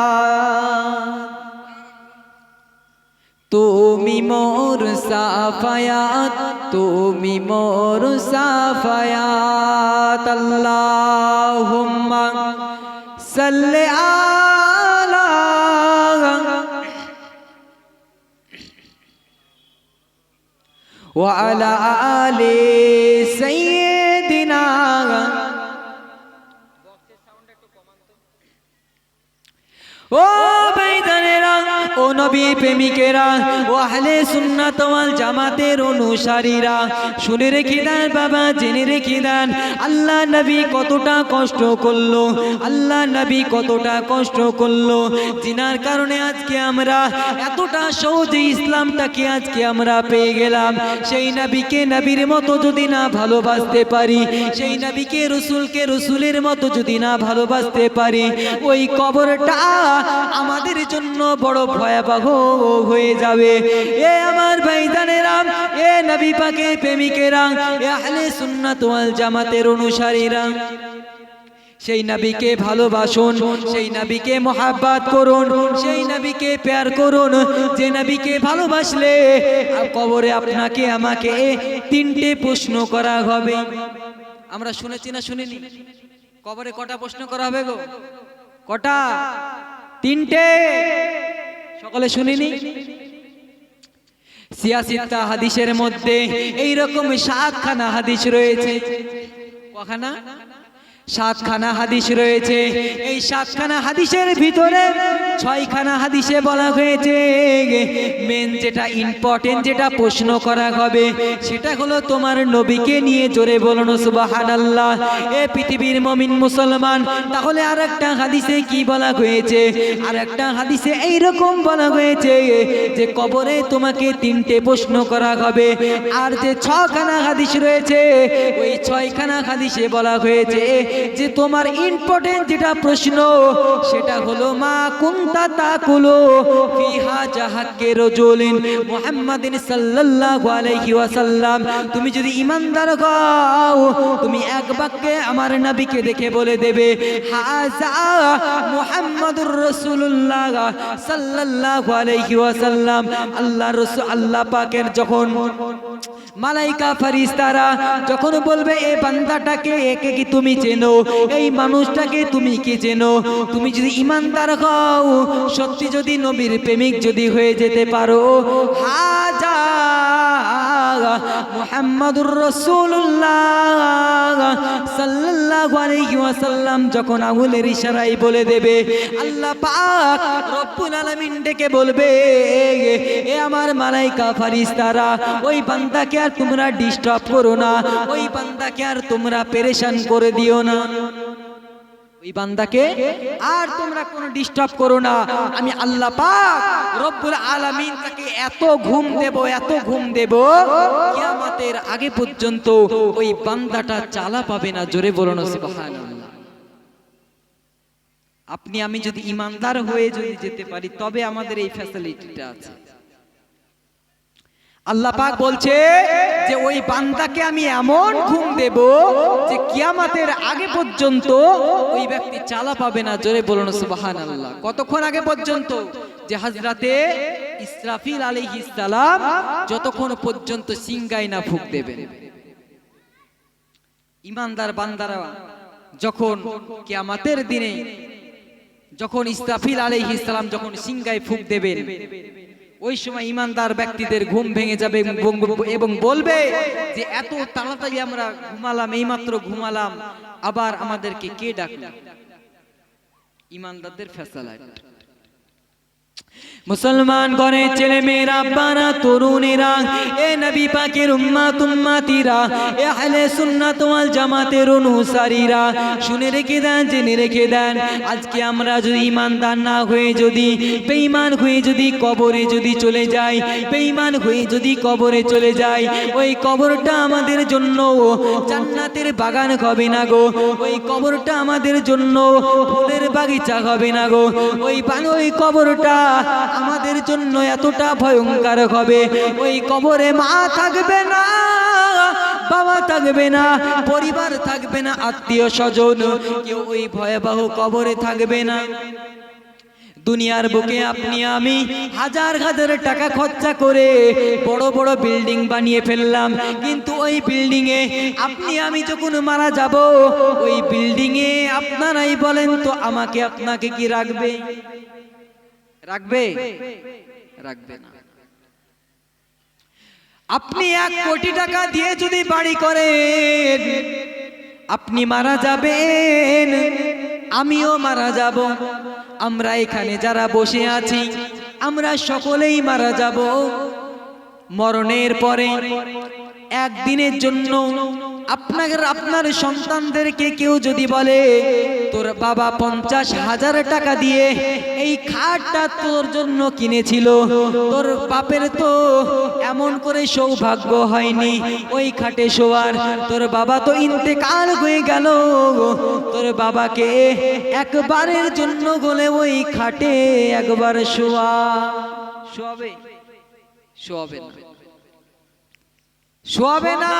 তুমি মোর সাফায়াত, তুমি মোর সাফায়াত। আল্লাহুম্মা সাল্লি আলা ওয়া আলা আলি সাইয়্যিদিনা। ও বেঈমানেরা, ও নবী প্রেমিকেরা, ও আহলে সুন্নাত ওয়াল জামাতের অনুসারীরা, শুনে রেখে দেন বাবা, জেনে রেখে দেন আল্লাহ নবী কতটা কষ্ট করলো, আল্লাহ নবী কতটা কষ্ট করলো, জিনার কারণে আজকে আমরা এতটা সহজে ইসলামটাকে আজকে আমরা পেয়ে গেলাম। সেই নবীকে নবীর মতো যদি না ভালোবাসতে পারি, সেই নবীকে রসুলকে রসুলের মতো যদি না ভালোবাসতে পারি, ওই কবরটা আমাদের জন্য বড় ভয়াবহ হয়ে যাবে। এ আমার ভাইজানেরা, এ নবী পাকের প্রেমিকেরা, এ আহলে সুন্নাত ওয়াল জামাতের অনুসারীরা, সেই নবীকে ভালোবাসুন, সেই নবীকে মহব্বত করুন, সেই নবীকে প্যার করুন, যে নবীকে ভালোবাসলে কবরে আপনাকে আমাকে তিনটে প্রশ্ন করা হবে। আমরা শুনেছি না শুনিনি? কবরে কটা প্রশ্ন করা হবে গো? কটা? তিনটে। সকলে শুনিনি? সিয়াসিত্তা হাদিসের মধ্যে এইরকম 7খানা হাদিস রয়েছে। কখানা? 7খানা হাদিস রয়েছে। এই 7খানা হাদিসের ভিতরে 6খানা হাদিসে বলা হয়েছে মেন যেটা ইম্পর্টেন্ট যেটা প্রশ্ন করা হবে সেটা হলো তোমার নবীকে নিয়ে। জোরে বলুন সুবহানাল্লাহ। এ পৃথিবীর মুমিন মুসলমান, তাহলে আরেকটা হাদিসে কি বলা হয়েছে? আরেকটা হাদিসে এইরকম বলা হয়েছে যে কবরে তোমাকে 3টে প্রশ্ন করা হবে। আর যে 6খানা হাদিস রয়েছে, ওই 6খানা হাদিসে বলা হয়েছে যে তোমার ইম্পর্টেন্ট যেটা প্রশ্ন সেটা হলো মা কুনতা তাকুলু ফিহা জাহাক্কে রাজুলিন মুহাম্মাদিন সাল্লাল্লাহু আলাইহি ওয়াসাল্লাম। তুমি যদি ঈমানদার হও, তুমি এক বাক্যে আমার নবীকে দেখে বলে দেবে হাযা মুহাম্মাদুর রাসূলুল্লাহ সাল্লাল্লাহু আলাইহি ওয়াসাল্লাম। আল্লাহ রাসূল, আল্লাহ পাকের যখন মালাইকা ফেরেশতারা যখন বলবে এই বান্দাটাকে, একে কি তুমি চেনো? এই মানুষটাকে তুমি কি চেনো? তুমি যদি ঈমানদার হও, সত্যি যদি নবীর প্রেমিক যদি হয়ে যেতে পারো, হাজা মুহাম্মাদুর রাসূলুল্লাহ সাল্লাল্লাহু আলাইহি ওয়াসাল্লাম যখন আঙ্গুলের ইশারায় বলে দেবে, আল্লাহ পাক রব্বুল আলামিন ডেকে বলবে এ আমার মালাইকা ফেরেশতারা, ওই বান্দাকে আর তোমরা ডিস্টার্ব করো না, ওই বান্দাকে আর তোমরা পেরেশান করে দিও না, ওই বান্দাকে আর তোমরা কোনো ডিস্টার্ব করো না। আমি আল্লাহ পাক রব্বুল আলামিন তাকে এত ঘুম দেব, এত ঘুম দেব, কিয়ামতের আগে পর্যন্ত ওই বান্দাটা চালা পাবে না। জোরে বলুন সুবহানাল্লাহ। আপনি আমি যদি ঈমানদার হয়ে যদি যেতে পারি, তবে আমাদের এই ফ্যাসিলিটিটা আছে। আল্লাহ পাক বলছে যে ওই বান্দাকে আমি এমন ঘুম দেব যে কিয়ামতের আগে পর্যন্ত ওই ব্যক্তি চালা পাবে না। জোরে বলুন সুবহানাল্লাহ। কতক্ষণ আগে পর্যন্ত? যে হযরতে ইসরাফিল আলাইহিস সালাম যতক্ষণ পর্যন্ত সিংগায় না ফুঁক দেবেন। ঈমানদার বান্দারা যখন কিয়ামতের দিনে যখন ইসরাফিল আলাইহিস সালাম যখন সিংগায় ফুঁক দেবেন, ওই সময় ঈমানদার ব্যক্তিদের ঘুম ভেঙে যাবে এবং বলবে যে এত তাড়াতাড়ি আমরা ঘুমালাম, এইমাত্র ঘুমালাম, আবার আমাদেরকে কে ডাকলো? ঈমানদারদের ফয়সালা। মুসলমান ঘরে ছেলে মেয়েরা, আব্বারা, তরুণেরা, এ নবী পাকের উম্মত উম্মতিরা, এ আহলে সুন্নাত ওয়াল জামাতের অনুসারীরা, শুনে রেখে দেন, জেনে রেখে দেন, আজকে আমরা যদি ঈমানদার না হয়ে যদি বেঈমান হয়ে যদি কবরে যদি চলে যাই, বেঈমান হয়ে যদি কবরে চলে যাই, ওই কবরটা আমাদের জন্য জান্নাতের বাগান হবে না গো, ওই কবরটা আমাদের জন্য ফুলের বাগিচা হবে না গো, ওই কবরটা আমাদের জন্য এতটা ভয়ঙ্কর হবে, ওই কবরে মা থাকবে না, বাবা থাকবে না, পরিবার থাকবে না, আত্মীয় স্বজন কেউ ওই ভয়াবহ কবরে থাকবে না। দুনিয়ার বুকে আপনি আমি হাজার হাজার টাকা খরচা করে বড় বড় বিল্ডিং বানিয়ে ফেললাম, কিন্তু ওই বিল্ডিং এ আপনি আমি যখন মারা যাব, ওই বিল্ডিং এ আপনারাই বলেন তো আমাকে আপনাকে কি রাখবে? রাখবে? রাখবে না। আপনি 1 কোটি টাকা দিয়ে যদি বাড়ি করেন, আপনি মারা যাবেন, আমিও মারা যাব, আমরা এখানে যারা বসে আছি আমরা সকলেই মারা যাব। মরণের পরে একদিনের জন্য আপনার সন্তানদেরকে কেউ যদি বলে তোর বাবা 50,000 টাকা দিয়ে এই খাটটা তোর জন্য কিনেছিল, তোর বাপের তো এমন করে সৌভাগ্য হয়নি ওই খাটে শোয়ার, তোর বাবা তো ইন্তেকাল হয়ে গেল, তোর বাবাকে একবারের জন্য বলে ওই খাটে একবার শোয়াবে? শোয়াবে না।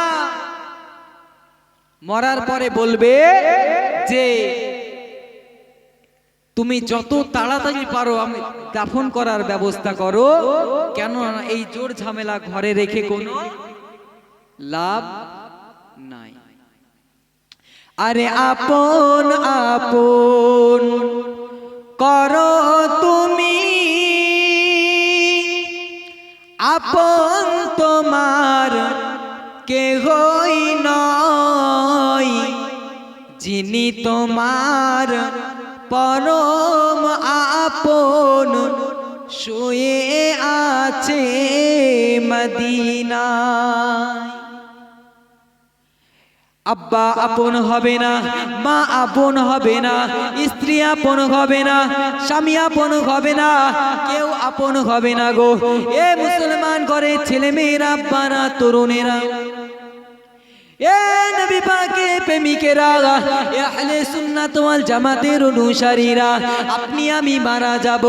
মরার পরে বলবে যে তুমি যত তাড়াতাড়ি পারো আমি দাফন করার ব্যবস্থা করো, কেন এই জোর ঝামেলা ঘরে রেখে কোনো লাভ নাই। আরে আপন আপন করো তুমি, আপন তোমার কেহই নয়, যিনি তোমার পরম আপন শুয়ে আছে মদিনায়। আব্বা আপন হবে না, মা আপন হবে না, স্ত্রী আপন হবে না, স্বামী আপন হবে না, কেউ আপন হবে না গো। এ মুসলমান ঘরে ছেলে মেয়েরা, আব্বারা, তরুণেরা, এ নবী পাকের প্রেমিকেরা, এ আহলে সুন্নাত ওয়াল জামাতের অনুসারীরা, আপনি আমি মারা যাব,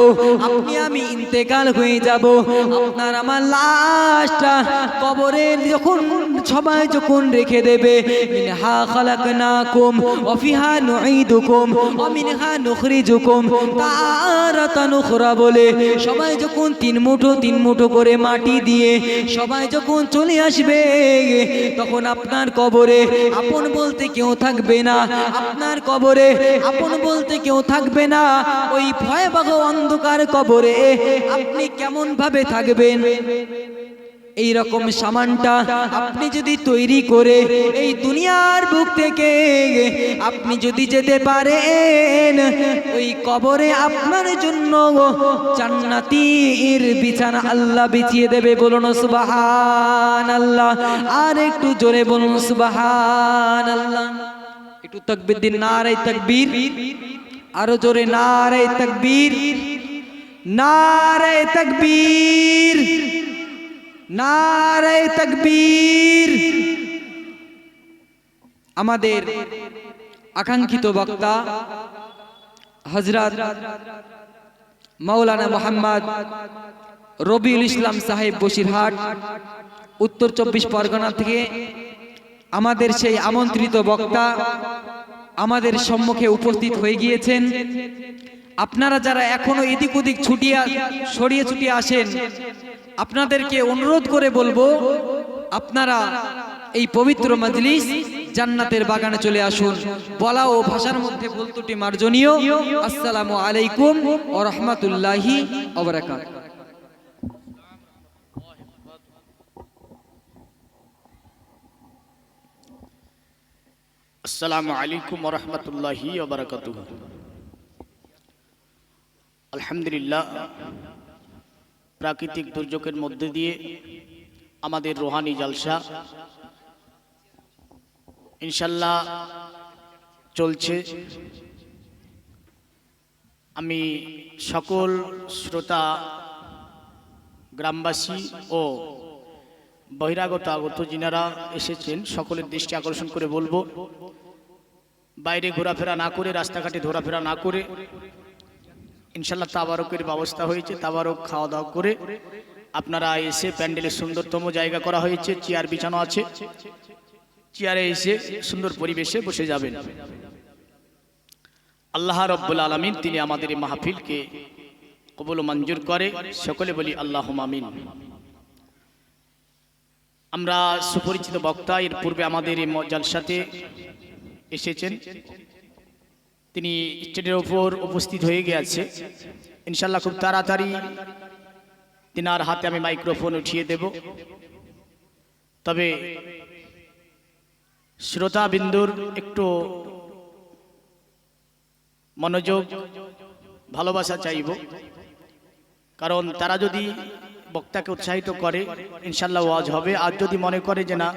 আপনি আমি ইন্তেকাল হয়ে যাব, আপনার আমার লাশটা কবরে যখন সবাই যখন রেখে দেবে, মিনহা খালাকনাকুম ওয়া ফিহা নুঈদুকুম ওয়া মিনহা নুখরিজুকুম তারাতান উখরা বলে সবাই যখন 3 মুঠো করে মাটি দিয়ে সবাই যখন চলে আসবে, তখন আপনার কবরে আপন বলতে কেউ থাকবে না, আপনার কবরে আপন বলতে কেউ থাকবে না। ওই ভয়াবহ অন্ধকার কবরে আপনি কেমন ভাবে থাকবেন? এই রকম সামানটা আপনি যদি তৈরি করে এই দুনিয়ার বুক থেকে আপনি যদি যেতে পারেন, ওই কবরে আপনার জন্য জান্নাতের বিছানা আল্লাহ বিছিয়ে দেবে। বলুন সুবহানাল্লাহ। আর একটু জোরে বলুন সুবহানাল্লাহ। একটু তাকবীর দিন, নারে তাকবীর। আরো জোরে নারে তাকবীর, নারে তাকবীর, নারে তাকবীর। আমাদের আকাঙ্ক্ষিত বক্তা হযরত মাওলানা মোহাম্মদ রবিউল ইসলাম সাহেব বসিরহাট, উত্তর 24 পরগনা থেকে আমাদের সেই আমন্ত্রিত বক্তা আমাদের সম্মুখে উপস্থিত হয়ে গিয়েছেন। আপনারা যারা এখনো এদিক ওদিক ছড়িয়ে ছুটিয়ে আসেন, আপনাদেরকে অনুরোধ করে বলবো, আপনারা এই পবিত্র মজলিস জান্নাতের বাগানে চলে আসুন। বলা ও ভাষার মধ্যে বলতুটি মার্জনীয়। আসসালামু আলাইকুম ওয়া রাহমাতুল্লাহি ওয়া বারাকাতুহু। আসসালামু আলাইকুম ওয়া রাহমাতুল্লাহি ওয়া বারাকাতুহু। আলহামদুলিল্লাহ, প্রাকৃতিক দুর্যোগের মধ্যে দিয়ে আমাদের রুহানি জলসা ইনশাআল্লাহ চলছে। আমি সকল শ্রোতা, গ্রামবাসী ও বহিরাগত আগত যিনারা এসেছেন সকলের দৃষ্টি আকর্ষণ করে বলবো, বাইরে ঘোরাফেরা না করে, রাস্তাঘাটে ঘোরাফেরা না করে ইনশাআল্লাহ তাবারকের ব্যবস্থা হয়েছে। তাবারক খাওয়া দাওয়া করে আপনারা এসে প্যান্ডেলের সুন্দরতম জায়গা করা হয়েছে, চেয়ার বিছানো আছে, চেয়ারে এসে সুন্দর পরিবেশে বসে যাবেন। আল্লাহ রাব্বুল আলামিন তিনি আমাদের এই মাহফিলকে কবুল ও মঞ্জুর করে। সকলে বলি আল্লাহুম্মা আমিন। আমরা সুপরিচিত বক্তা এর পূর্বে আমাদের এই জলসাতে এসেছেন, তিনি স্টেজের উপর উপস্থিত হয়ে গিয়েছে। ইনশাআল্লাহ খুব তাড়াতাড়ি তিনার হাতে আমি মাইক্রোফোন উঠিয়ে দেব। তবে শ্রোতা বিন্দুর একটু মনোযোগ ভালোবাসা চাইব, কারণ তারা যদি বক্তাকে উৎসাহিত করে ইনশাআল্লাহ ওয়াজ হবে। আর যদি মনে করে যে না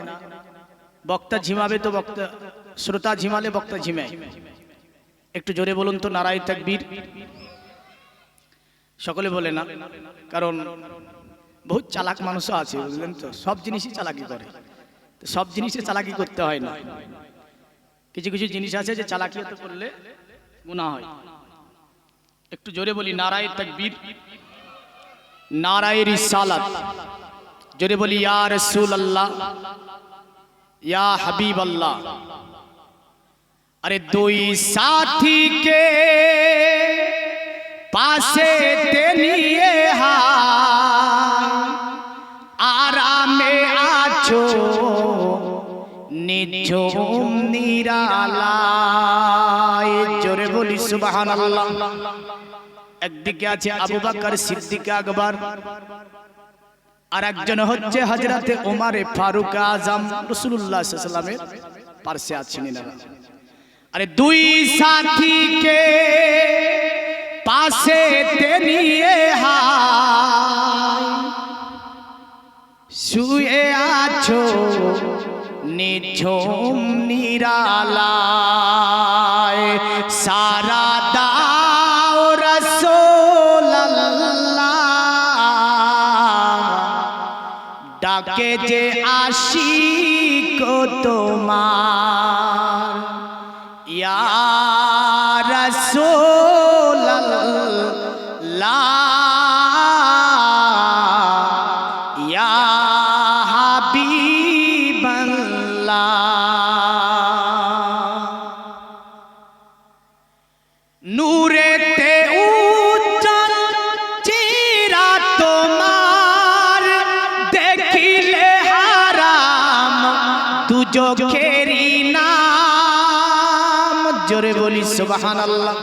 বক্তা ঝিমাবে, তো বক্তা শ্রোতা ঝিমালে বক্তা ঝিমায়। একটু জোরে বলুন তো নারায়ে তাকবীর। সকলে বলে না, কারণ বহুত চালাক মানুষও আছে, বুঝলেন তো, সব জিনিসই চালাকি করে। তো সব জিনিসে চালাকি করতে হয় না, কিছু কিছু জিনিস আছে যে চালাকিয়ত করলে গুনাহ হয়। একটু জোরে বলি নারায়ে তাকবীর, নারায়ে রিসালাত। জোরে বলি ইয়া রাসূলুল্লাহ, ইয়া হাবিবাল্লাহ। अरे दुई साथी के पासे तेनिए आरामे आछो निझुम निरालाय। जोरे बोली सुबहानाल्लाह। একদিকে আছে আবু বকর সিদ্দিক আকবর, আর একজন হচ্ছে হযরতে ওমর ফারুক আজম। রাসূলুল্লাহ সাল্লাল্লাহু আলাইহি ওয়াসাল্লামের পাশে আছেন এনারা। अरे दुई साथी के पासे तेनिए हाय শুয়ে আছো নিঝুম নিরালায়। সারা দাও রাসূলুল্লাহ, ডাকে যে আশিক তোমার। ইয়া রাসূলুল্লাহ, ইয়া হাবিবাল্লাহ। নূরেতে উজ্জ্বল চেহারা তোমার, দেখিলে হারাম দুজখেরি নাম। জোরে বলি সুবহানাল্লাহ।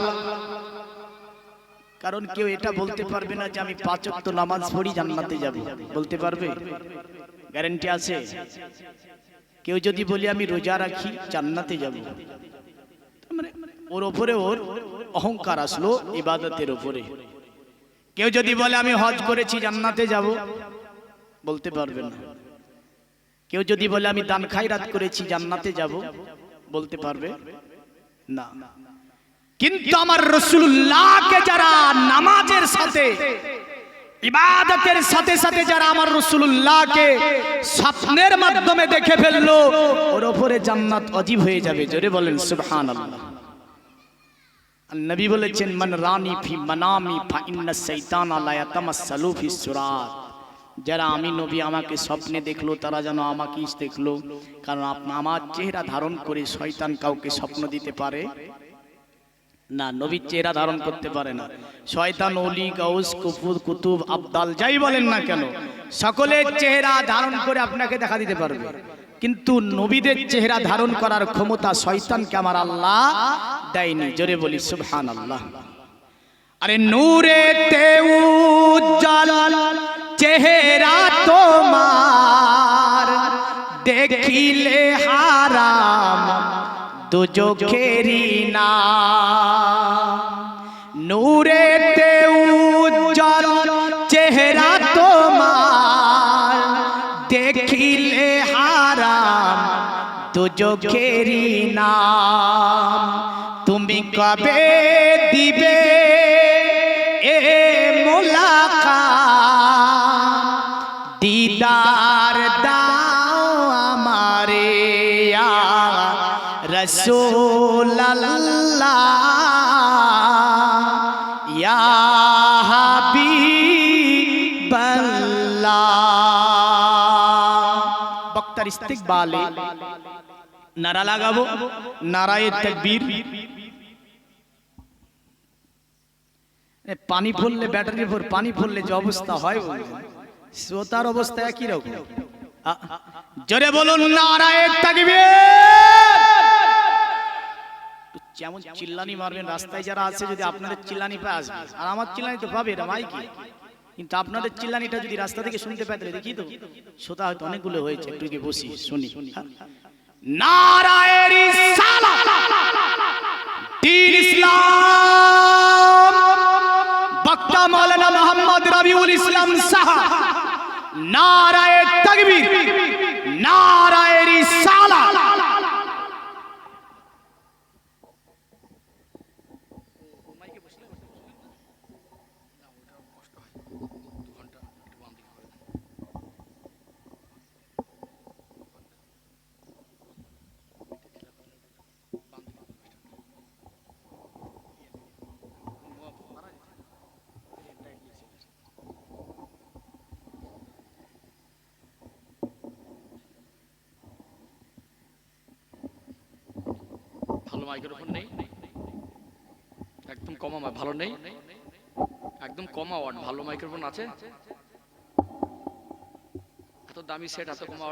কারণ কেউ এটা বলতে পারবে না যে আমি 5 ওয়াক্ত নামাজ পড়ি জান্নাতে যাব, বলতে পারবে? গ্যারান্টি আছে? কেউ যদি বলি আমি রোজা রাখি জান্নাতে যাব, মানে ওর উপরে ওর অহংকার আসলো ইবাদতের উপরে। কেউ যদি বলে আমি হজ করেছি জান্নাতে যাব, বলতে পারবে না। কেউ যদি বলে আমি দান খায়রাত করেছি জান্নাতে যাব, বলতে পারবে না। কিন্তু আমার রাসূলুল্লাহকে যারা নামাজের সাথে ইবাদতের সাথে সাথে যারা আমার রাসূলুল্লাহকে স্বপ্নের মাধ্যমে দেখে ফেললো, ওর উপরে জান্নাত ওয়াজিব হয়ে যাবে। জোরে বলেন সুবহানাল্লাহ। নবী বলেছেন মান রানি ফি মানামি ফা ইন্না শাইতানা লা ইয়াতামাসসালু ফিস সুরাত। যারা আমি নবী আমাকে স্বপ্নে দেখলো তারা যেন আমাকেই দেখলো, কারণ আমার চেহারা ধারণ করে শয়তান কাউকে স্বপ্ন দিতে পারে না, নবীর চেহারা ধারণ করতে পারে না। শয়তান ওলি গাউস কুতুব আবদাল যাই বলেন না কেন, সকলের চেহারা ধারণ করে আপনাকে দেখা দিতে পারবে, কিন্তু নবীদের চেহারা ধারণ করার ক্ষমতা শয়তানকে আমার আল্লাহ দেয়নি। জোরে বলি সুবহানাল্লাহ। আরে নূরেতে উজ্জ্বল চেহারা তোমার, দেখিলে হারাম দুজখেরি না। নূরেতে উজ্জ্বল চেহারা তোমার, দেখিলে হারাম দুজখেরি না। তুমি কবে দিবে এ মুলাকাত, দিদার দাও আমারে ইয়া রাসূলুল্লাহ, ইয়া হাবিবাল্লাহ। বক্তার ইস্তিকবালে নারা লাগাবো, নারায়ে তাকবীর। পানি ফেললে ব্যাটারির উপর পানি ফেললে যে অবস্থা হয় বলছেন, শ্রোতার অবস্থা একই রকম। জোরে বলুন নারায়ে তাকবীর। যেমন চিল্লানি মারবেন, রাস্তায় যারা আছে যদি আপনাদের চিল্লানি পায় আসবে, আর আমার চিল্লানি তো পাবে, এটা মাইকি, কিন্তু আপনাদের চিল্লানিটা যদি রাস্তা থেকে শুনতে পেতে দেখি তো শ্রোতা হয়তো অনেকগুলো হয়েছে, একটু গিয়ে বসি শুনি। নারায়ে রিসালাত, দ্বীন ইসলাম, বক্তা মাওলানা মোহাম্মদ রবিউল ইসলাম সাহেব। নারায়ে তাকবীর, নারায়ে রিসালাত। ভালো মাইক্রোফোন নেই, একদম কমা, ভালো নেই, একদম কমা ওয়াট। ভালো মাইক্রোফোন আছে? এত দামি সেট, এত কমা